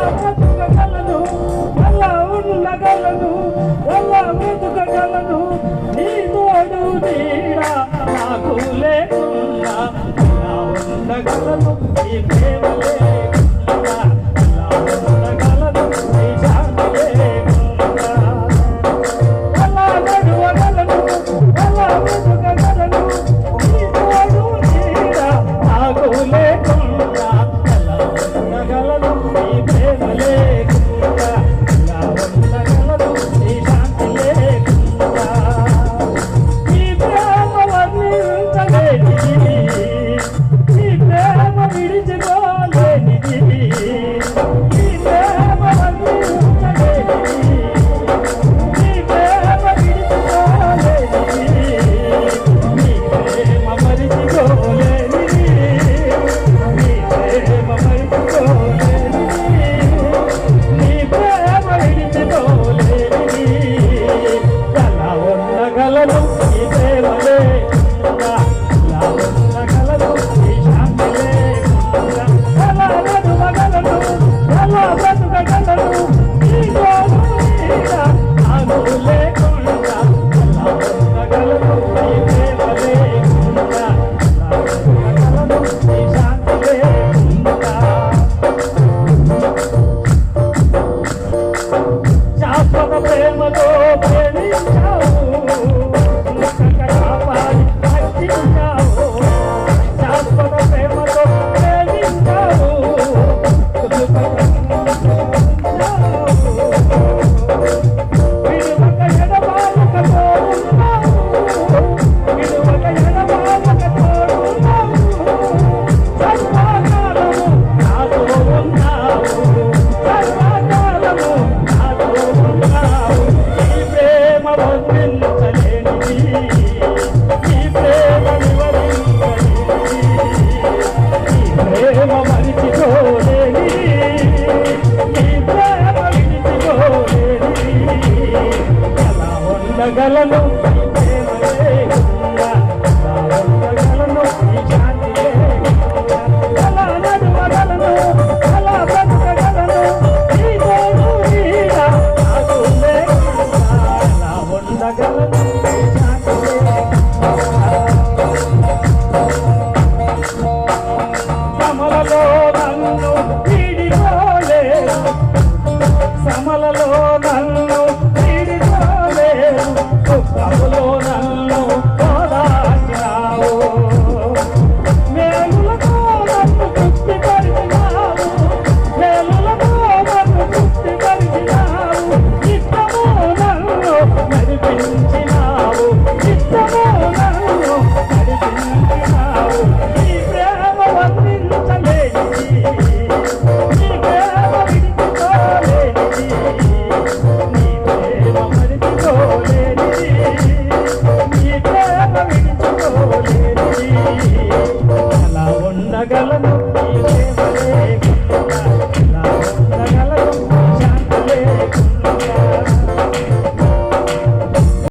బ్రతకగలను, ఎలా ఉండగలను, ఎలా బ్రతకగలను, నీ తోడు నీడ నాకు లేకుండా ఎలా ఉండగలను, నీ ప్రేమ లేకుండా ఎలా ఉండగలను, నీ శాంతి లేకుండా ఎలా నడవగలను, ఎలా బ్రతకగలను, నీ తోడు నీడ నాకు లేకుండా ఎలా ఉండగలను, నీ ప్రేమ లేకుండా ఎలా ఉండగలను, నీ శాంతి లేకుండా నీ ప్రేమ వర్ణించలేనిది, నీ ప్రేమ విడిచిపోలేనిది, నీ ప్రేమ వర్ణించలేనిది, నీ ప్రేమ విడిచిపోలేనిది, నీ ప్రేమ మరిచిపోలేనిది, నీ ప్రేమ మరిచిపోలేనిది, నీ ప్రేమ విడిచిపోలేనిది ఎలా ఉండగలను, నీ ప్రేమ లేకుండా ఎలా ఉండగలను, నీ శాంతి లేకుండా ఎలా నడవగలను, ఎలా బ్రతకగలను, నీ తోడు నీడ నాకు లేకుండా ఎలా ఉండగలను, నీ ప్రేమ లేకుండా ఎలా ఉండగలను, నీ శాంతి లేకుండా శాశ్వత ప్రేమతో ప్రేమించావు, కాపాడి రక్షించావు, శాశ్వత ప్రేమతో ప్రేమించావు, విడువక ఎడబాయక తోడున్నావు, విడువక ఎడబాయక తోడున్నావు, సర్వకాలము నాతో ఉన్నావు, సర్వకాలము నాతో ఉన్నావు, నీ ప్రేమ వర్ణించలేనిది, నీ ప్రేమ వివరించలేనిది, నీ ప్రేమ మరిచిపోలేనిది, నీ ప్రేమ విడిచిపోలేనిది ఎలా ఉండగలను, నీ ప్రేమ లేకుండా ఎలా ఉండగలను, నీ శాంతి లేకుండా ఎలా నడవగలను, ఎలా బ్రతకగలను, నీ తోడు నీడ నాకు లేకుండా ఎలా ఉండగలను, నీ శాంతి లేకుండా సమలలో నన్ను వీడిపోలేను, సమలలో నన్ను వీడిపోలేను, దుఃఖములో నన్ను ఓదార్చినావు, మేలులతో నన్ను తృప్తిపరిచినావు, మేలులతో నన్ను తృప్తిపరిచినావు, నిత్యము నన్ను నడిపించినావు, నిత్యము నన్ను నడిపించినావు, నీ ప్రేమ వర్ణించలేనిది, నీ ప్రేమ విడిచిపోలేనిది, నీ ప్రేమ మరిచిపోలేనిది, నీ ప్రేమ విడిచిపోలేనిది ఎలా ఉండగలను,